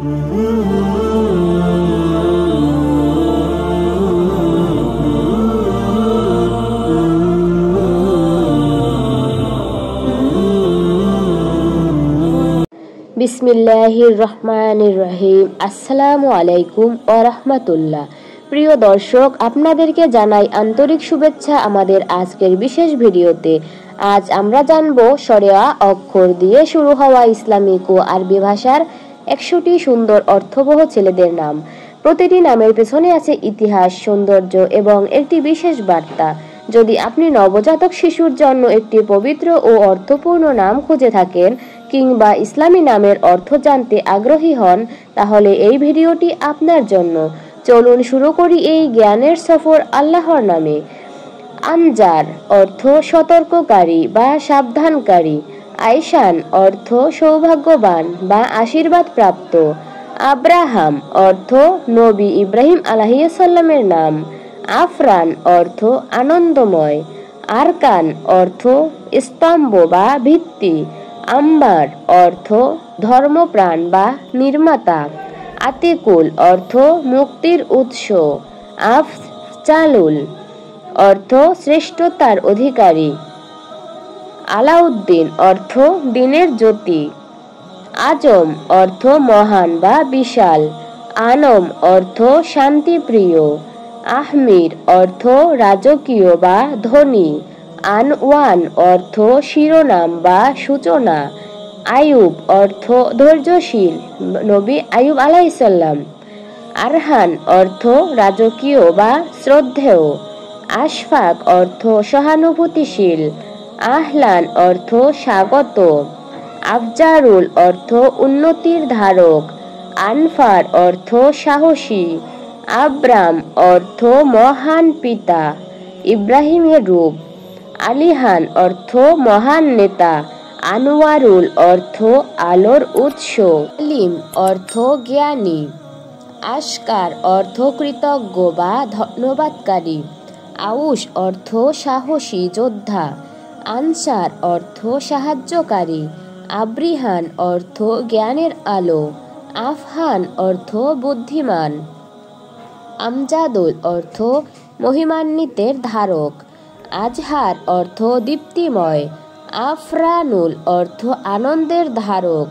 বিসমিল্লাহির রহমানির রহিম। আসসালামু আলাইকুম ওয়া রাহমাতুল্লাহ। প্রিয় দর্শক, আপনাদেরকে জানাই আন্তরিক শুভেচ্ছা আমাদের আজকের বিশেষ ভিডিওতে। আজ আমরা জানব শরিয়া অক্ষর দিয়ে শুরু হওয়া ইসলামিক ও আরবি ভাষার 100টি সুন্দর অর্থবহ ছেলেদের নাম। প্রতিটি নামের পেছনে আছে ইতিহাস, সৌন্দর্য এবং একটি বিশেষ বার্তা। যদি আপনি নবজাতক শিশুর জন্য একটি পবিত্র ও অর্থপূর্ণ নাম খুঁজে থাকেন কিংবা ইসলামী নামের অর্থ জানতে আগ্রহী হন, তাহলে এই ভিডিওটি আপনার জন্য। চলুন শুরু করি এই জ্ঞানের সফর আল্লাহর নামে। আনজার অর্থ সতর্ককারী বা সাবধানকারী। আইশান অর্থ সৌভাগ্যবান বা আশীর্বাদ প্রাপ্ত। আব্রাহাম অর্থ নবী ইব্রাহিম আলাইহিস সালামের নাম। আফরান অর্থ আনন্দময়। আরকান অর্থ স্তম্ভ বা ভিত্তি। আম্বার অর্থ ধর্মপ্রাণ বা নির্মাতা। আতিকুল অর্থ মুক্তির উৎস। আফজালুল অর্থ শ্রেষ্ঠতার অধিকারী। আলাউদ্দিন অর্থ দিনের জ্যোতি। আজম অর্থ মহান বা বিশাল। আনম অর্থ শান্তিপ্রিয়। আহমির অর্থ রাজকীয় বা ধনী। আনওয়ান অর্থ শিরোনাম বা সূচনা। আয়ুব অর্থ ধৈর্যশীল, নবী আয়ুব আলাইহিস সালাম। আরহান অর্থ রাজকীয় বা শ্রদ্ধেয়। আশফাক অর্থ সহানুভূতিশীল। আহলান অর্থ স্বাগত। আফজারুল অর্থ উন্নতির ধারক। আনফার অর্থ সাহসী। আব্রাম অর্থ মহান পিতা, ইব্রাহিমের রূপ। আলিহান অর্থ মহান নেতা। আনোয়ারুল অর্থ আলোর উৎস। আলিম অর্থ জ্ঞানী। আশকার অর্থ কৃতজ্ঞ বা ধন্যবাদকারী। আউস অর্থ সাহসী যোদ্ধা। আনসার অর্থ সাহায্যকারী। আব্রিহান অর্থ জ্ঞানের আলো। আফহান অর্থ বুদ্ধিমান। আমজাদুল অর্থ মহিমান্বিতের ধারক। আজহার অর্থ দীপ্তিময়। আফরানুল অর্থ আনন্দের ধারক।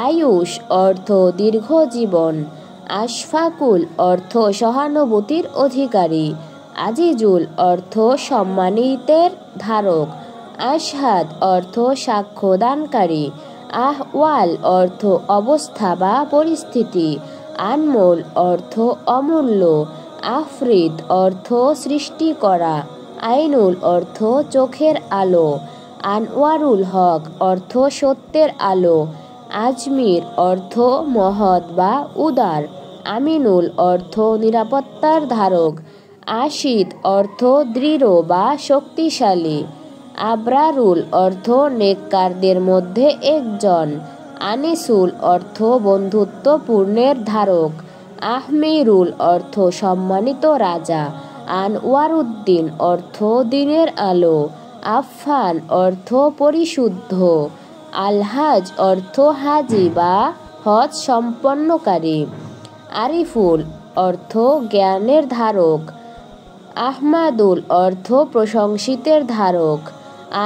আয়ুষ অর্থ দীর্ঘ জীবন। আশফাকুল অর্থ সহানুভূতির অধিকারী। আজিজুল অর্থ সম্মানিতের ধারক। আশহাদ অর্থ সাক্ষ্যদানকারী। আহওয়াল অর্থ অবস্থা বা পরিস্থিতি। আনমোল অর্থ অমূল্য। আফরিদ অর্থ সৃষ্টি করা। আইনুল অর্থ চোখের আলো। আনওয়ারুল হক অর্থ সত্যের আলো। আজমির অর্থ মহৎ বা উদার। আমিনুল অর্থ নিরাপত্তার ধারক। আশিদ অর্থ দৃঢ় বা শক্তিশালী। আবরারুল অর্থ নেককারদের মধ্যে একজন। আনিসুল অর্থ বন্ধুত্বপূর্ণের ধারক। আহমিরুল অর্থ সম্মানিত রাজা। আনওয়ারুদ্দিন অর্থ দিনের আলো। আফফান অর্থ পরিশুদ্ধ। আলহাজ অর্থ হাজি বা হজ সম্পন্নকারী। আরিফুল অর্থ জ্ঞানের ধারক। আহমাদুল অর্থ প্রশংসিতের ধারক।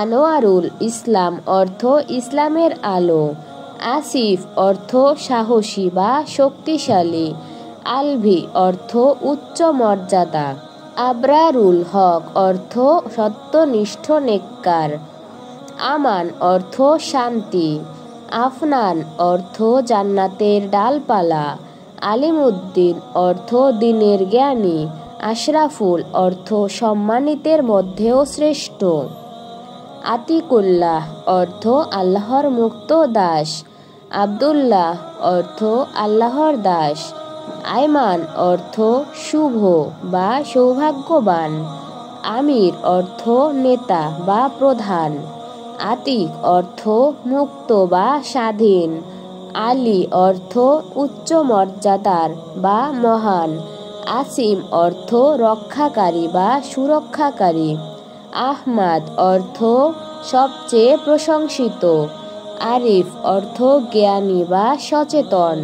আনোয়ারুল ইসলাম অর্থ ইসলামের আলো। আসিফ অর্থ সাহসী বা শক্তিশালী। আলভি অর্থ উচ্চ মর্যাদা। আবরারুল হক অর্থ সত্যনিষ্ঠ নেককার। আমান অর্থ শান্তি। আফনান অর্থ জান্নাতের ডালপালা। আলিমুদ্দিন অর্থ দিনের জ্ঞানী। আশরাফুল অর্থ সম্মানিতের মধ্যেও শ্রেষ্ঠ। আতিকুল্লাহ অর্থ আল্লাহর মুক্ত দাস। আব্দুল্লাহ অর্থ আল্লাহর দাস। আইমান অর্থ শুভ বা সৌভাগ্যবান। আমির অর্থ নেতা বা প্রধান। আতিক অর্থ মুক্ত বা স্বাধীন। আলী অর্থ উচ্চ মর্যাদার বা মহান। আসিম অর্থ রক্ষাকারী বা সুরক্ষাকারী। আহমাদ অর্থ সবচেয়ে প্রশংসিত। আরিফ অর্থ জ্ঞানী বা সচেতন।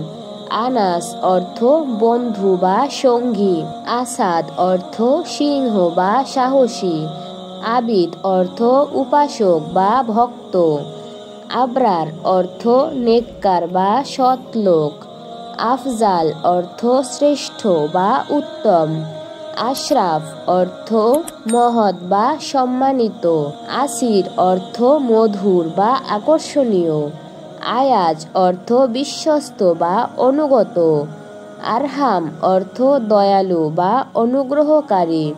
আনাস অর্থ বন্ধু বা সঙ্গী। আসাদ অর্থ সিংহ বা সাহসী। আবিদ অর্থ উপাসক বা ভক্ত। আবরার অর্থ নেককার বা সৎ লোক। আফজাল অর্থ শ্রেষ্ঠ বা উত্তম। আশরাফ অর্থ মহৎ বা সম্মানিত। আসির অর্থ মধুর বা আকর্ষণীয়। আয়াজ অর্থ বিশ্বস্ত বা অনুগত। আরহাম অর্থ দয়ালু বা অনুগ্রহকারী।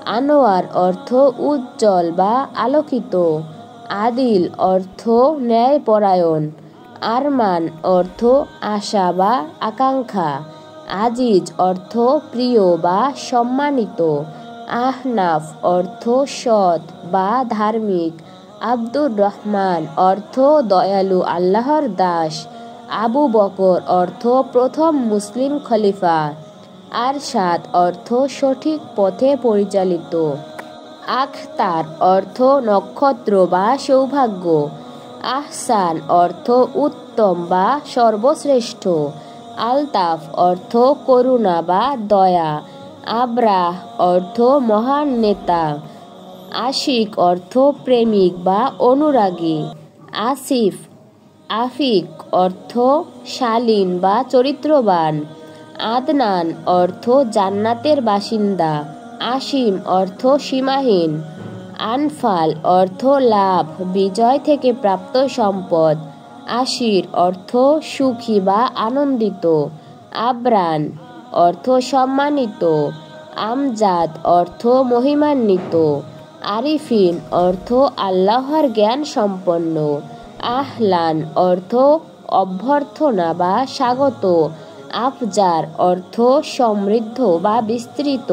আনোয়ার অর্থ উজ্জ্বল বা আলোকিত। আদিল অর্থ ন্যায়পরায়ণ। আরমান অর্থ আশা বা আকাঙ্ক্ষা। আজিজ অর্থ প্রিয় বা সম্মানিত। আহনাফ অর্থ সৎ বা ধার্মিক। আব্দুর রহমান অর্থ দয়ালু আল্লাহর দাস। আবু বকর অর্থ প্রথম মুসলিম খলিফা। আরশাদ অর্থ সঠিক পথে পরিচালিত। আখতার অর্থ নক্ষত্র বা সৌভাগ্য। আহসান অর্থ উত্তম বা সর্বশ্রেষ্ঠ। আলতাফ অর্থ করুণা বা দয়া। আবরাহ অর্থ মহান নেতা। আশিক অর্থ প্রেমিক বা অনুরাগী। আসিফ আফিক অর্থ শালীন বা চরিত্রবান। আদনান অর্থ জান্নাতের বাসিন্দা। আসিম অর্থ সীমাহীন। আনফাল অর্থ লাভ, বিজয় থেকে প্রাপ্ত সম্পদ। আশির অর্থ সুখী বা আনন্দিত। আবরান অর্থ সম্মানিত। আমজাদ অর্থ মহিমান্বিত। আরিফিন অর্থ আল্লাহর জ্ঞান সম্পন্ন। আহলান অর্থ অভ্যর্থনা বা স্বাগত। আফজার অর্থ সমৃদ্ধ বা বিস্তৃত।